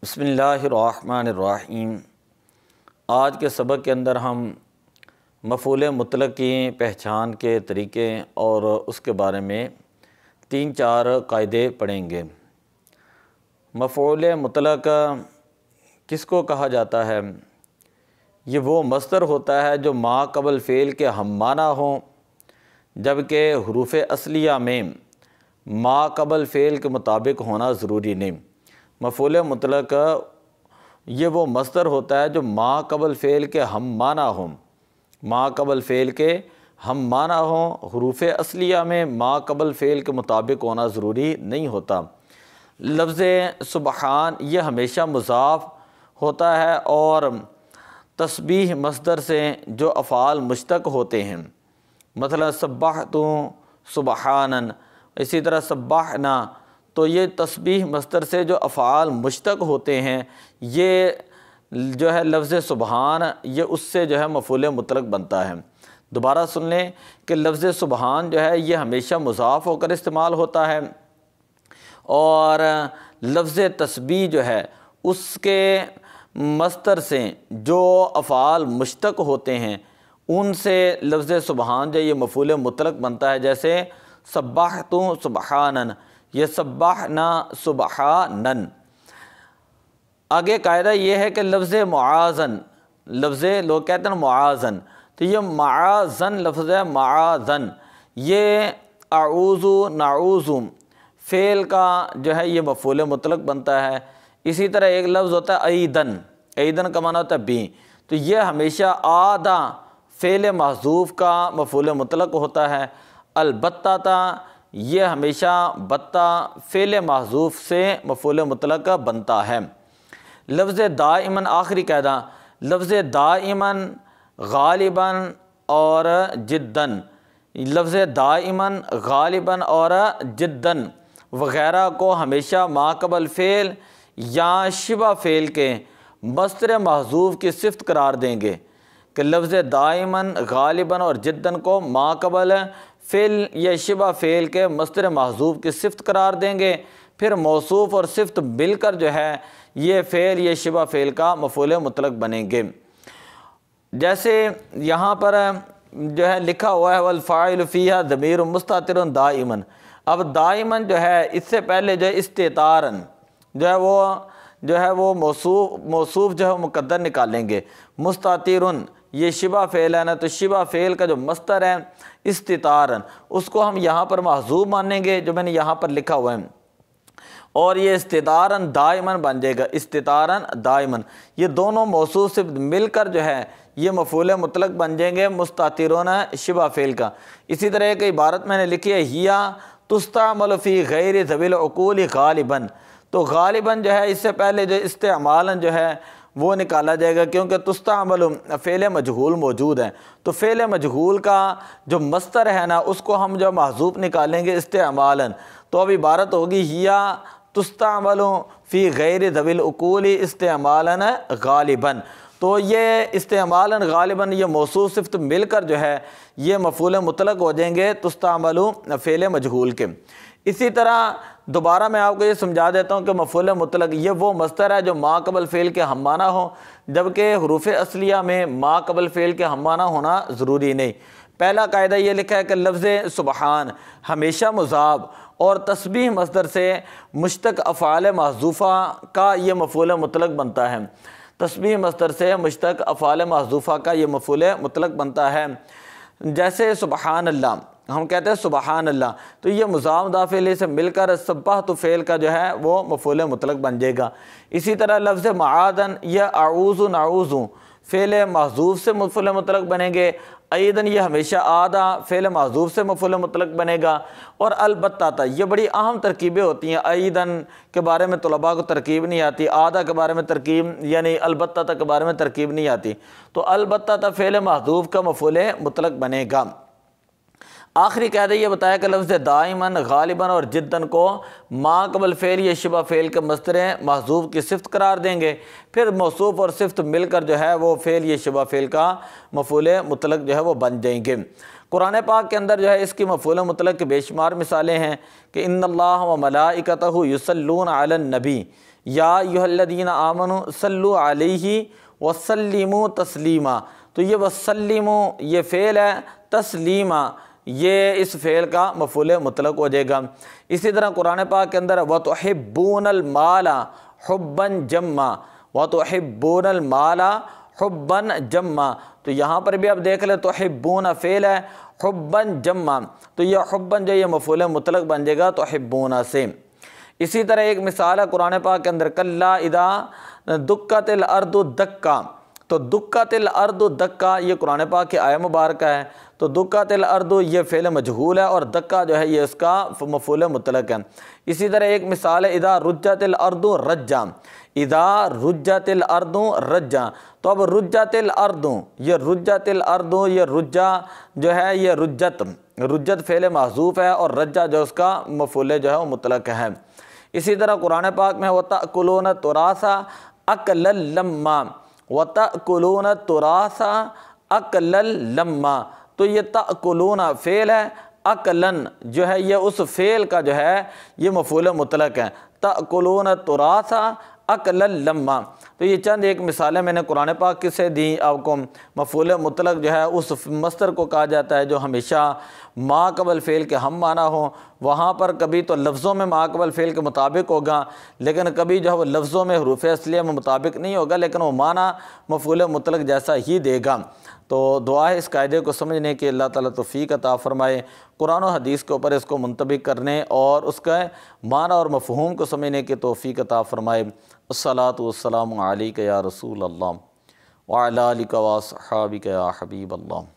بسم اللہ الرحمن الرحیم۔ آج کے سبق کے اندر ہم مفعول مطلق کی پہچان کے طریقے اور اس کے بارے میں 3-4 قاعدے پڑھیں گے۔ مفعول مطلق کس کو کہا جاتا ہے؟ یہ وہ مصدر ہوتا ہے جو ما قبل فعل کے ہم معنی ہوں، جبکہ حروف اصلیہ میں ما قبل فعل کے مطابق ہونا ضروری نہیں۔ مفعول مطلق یہ وہ مصدر ہوتا ہے جو ما قبل فعل کے ہم معنی ہوں، ما قبل فعل کے ہم معنی ہوں، حروف اصلیہ میں ما قبل فعل کے مطابق ہونا ضروری نہیں ہوتا۔ لفظ سبحان یہ ہمیشہ مضاف ہوتا ہے اور تسبیح مصدر سے جو افعال مشتق ہوتے ہیں، مثلا سبحت سبحانا، اسی طرح سبحنا، تو یہ تسبیح مصدر سے جو افعال مشتق ہوتے ہیں، یہ جو ہے لفظ سبحان یہ اس سے جو ہے مفعول مطلق بنتا ہے۔ دوبارہ سن لیں کہ لفظ سبحان جو ہے یہ ہمیشہ مضاف ہو کر استعمال ہوتا ہے، اور لفظ تسبیح جو ہے اس کے مصدر سے جو افعال مشتق ہوتے ہیں ان سے لفظ سبحان جو یہ مفعول مطلق بنتا ہے، جیسے سبحت سبحانا، یہ سبحنا سبحانا۔ آگے قاعدہ یہ ہے کہ لفظ معاذن، لفظ لوگ کہتے ہیں معاذن، تو یہ معاذن لفظ ہے، معاذن یہ اعوذ نعوذ فعل کا جو ہے یہ مفعول مطلق بنتا ہے۔ اسی طرح ایک لفظ ہوتا ہے ایدن، ایدن کا معنی ہوتا ہے بھی، تو یہ ہمیشہ آدھا فعل محذوف کا مفعول مطلق ہوتا ہے۔ البتہ یہ ہمیشہ بتہ فعل محذوف سے مفعول مطلق بنتا ہے۔ لفظ دائماً، آخری قاعدہ، لفظ دائماً غالباً اور جداً، لفظ دائماً غالباً اور جداً وغیرہ کو ہمیشہ ما قبل فعل یا شبہ فعل کے مصدر محذوف کی صفت قرار دیں گے، کہ لفظ دائماً غالباً اور جداً کو ما قبل فعل یا شبہ فعل کے مصدر محذوف کی صفت قرار دیں گے، پھر موصوف اور صفت مل کر جو ہے یہ فعل یا شبہ فعل کا مفعول مطلق بنیں گے۔ جیسے یہاں پر جو ہے لکھا ہوا ہے والفاعل فیہا ضمیر مستتر دائماً، اب دائماً جو ہے اس سے پہلے جو ہے استتارن جو ہے وہ موصوف جو ہے مقدر نکالیں گے۔ مستترن یہ شبہ فعل ہے نا، تو شبہ فعل کا جو مصدر ہے استتارن اس کو ہم یہاں پر محذوف مانیں گے جو میں نے یہاں پر لکھا ہوا ہے، اور یہ استتارن دائماً بن جائے گا، استتارن دائماً، یہ دونوں موصوف سے مل کر جو ہے یہ مفعول مطلق بن جائیں گے مستترون شبہ فعل کا۔ اسی طرح ایک عبارت میں نے لکھی ہے ہیا تستعمل فی غیر ذوی العقول غالباً، تو غالباً جو ہے اس سے پہلے جو استعمالاً جو ہے وہ نکالا جائے گا، کیونکہ تستعمل فعل مجہول موجود ہے، تو فعل مجہول کا جو مصدر ہے نا اس کو ہم جو محذوف نکالیں گے استعمالاً، تو اب عبارت ہوگی ہیا تستعمل فی غیر ذوی العقول استعمالاً غالباً، تو یہ استعمالاً غالباً یہ موصوف صفت مل کر جو ہے یہ مفعول مطلق ہو جائیں گے تستعمل فعل مجہول کے۔ اسی طرح دوبارہ میں آپ کو یہ سمجھا دیتا ہوں کہ مفعول مطلق یہ وہ مصدر ہے جو ما قبل فعل کے ہم معنی ہو، جبکہ حروف اصلیہ میں ما قبل فعل کے ہم معنی ہونا ضروری نہیں۔ پہلا قاعدہ یہ لکھا ہے کہ لفظ سبحان ہمیشہ مضاف اور تسبیح مصدر سے مشتق افعال محذوفہ کا یہ مفعول مطلق بنتا ہے، تسبیح مصدر سے مشتق افعال محذوفہ کا یہ مفعول مطلق بنتا ہے۔ جیسے سبحان اللہ، ہم کہتے ہیں سبحان اللہ، تو یہ مضاف مضاف الیہ سے مل کر سبحت فعل کا جو ہے وہ مفعول مطلق بن جائے گا۔ اسی طرح لفظ معاذن یہ اعوذ نعوذ فعل محذوف سے مفعول مطلق بنیں گے، ایدن یہ ہمیشہ آدھا فعل محذوف سے مفعول مطلق بنے گا، اور البتہ یہ بڑی اہم ترکیبیں ہوتی ہیں۔ ایدن کے بارے میں طلبا کو ترکیب نہیں آتی، آدھا کے بارے میں ترکیب یعنی البتہ کے بارے میں ترکیب نہیں آتی، تو البتہ فعل محذوف کا مفعول مطلق بنے گا۔ آخری قاعدہ یہ بتایا کہ لفظ دائماً غالباً اور جداً کو ما قبل فعل یا شبہ فعل کے مصدر محذوف کی صفت قرار دیں گے، پھر موصوف اور صفت مل کر جو ہے وہ فعل یا شبہ فعل کا مفعول مطلق جو ہے وہ بن جائیں گے۔ قرآن پاک کے اندر جو ہے اس کی مفعول مطلق کی بے شمار مثالیں ہیں کہ ان اللہ و ملائکتہ یصلون علی النبی، یا ایھا الذین آمنوا صلوا علیہ وسلموا تسلیما، تو یہ وسلموا یہ فعل ہے، تسلیما یہ اس فعل کا مفعول مطلق ہو جائے گا۔ اسی طرح قرآن پاک کے اندر وَتُحِبُّونَ الْمَالَ حُبًّا جَمًّا، وَتُحِبُّونَ الْمَالَ حُبًّا جَمًّا، تو یہاں پر بھی آپ دیکھ لیں تحبون فعل ہے، حُبًّا جَمًّا، تو یہ حُبًّا جو یہ مفعول مطلق بن جائے گا تحبون سے۔ اسی طرح ایک مثال ہے قرآن پاک کے اندر کلا اذا دکت الارض دکا، تو دکت الارض دکا یہ قرآن پاک کی آیہ مبارکہ ہے، تو دکت الارض یہ فعل مجہول ہے اور دکا جو ہے یہ اس کا مفعول مطلق ہے۔ اسی طرح ایک مثال ہے اذا رجت الارض رجا، اذا رجت الارض رجا، تو اب رجت الارض یہ رجت الارض یہ رجا جو ہے یہ رجت فعل محذوف ہے اور رجا جو اس کا مفعول جو ہے وہ مطلق ہے۔ اسی طرح قرآن پاک میں وَتَأْكُلُونَ التُّرَاثَ أَكْلًا لَمًّا، وَتَأْكُلُونَ التُّرَاثَ أَكْلًا لَمًّا، تو یہ تأکلون فعل ہے، اکلن جو ہے یہ اس فعل کا جو ہے یہ مفعول مطلق ہے، تأکلون التراث اکلا لما۔ تو یہ چند ایک مثالیں میں نے قرآن پاک سے دی آپ کو۔ مفعول مطلق جو ہے اس مصدر کو کہا جاتا ہے جو ہمیشہ ما قبل فعل کے ہم معنی ہوں، وہاں پر کبھی تو لفظوں میں ما قبل فعل کے مطابق ہوگا، لیکن کبھی جو ہے وہ لفظوں میں حروف اصلیہ میں مطابق نہیں ہوگا، لیکن وہ معنی مفعول مطلق جیسا ہی دے گا۔ تو دعا ہے اس قاعدے کو سمجھنے کی اللہ تعالیٰ توفیق عطا فرمائے، قرآن و حدیث کے اوپر اس کو منطبق کرنے اور اس کا معنی اور مفہوم کو سمجھنے کی توفیق عطا فرمائے۔ الصلاۃ والسلام علیک یا رسول اللہ وعلی آلک واصحابک یا حبیب اللہ۔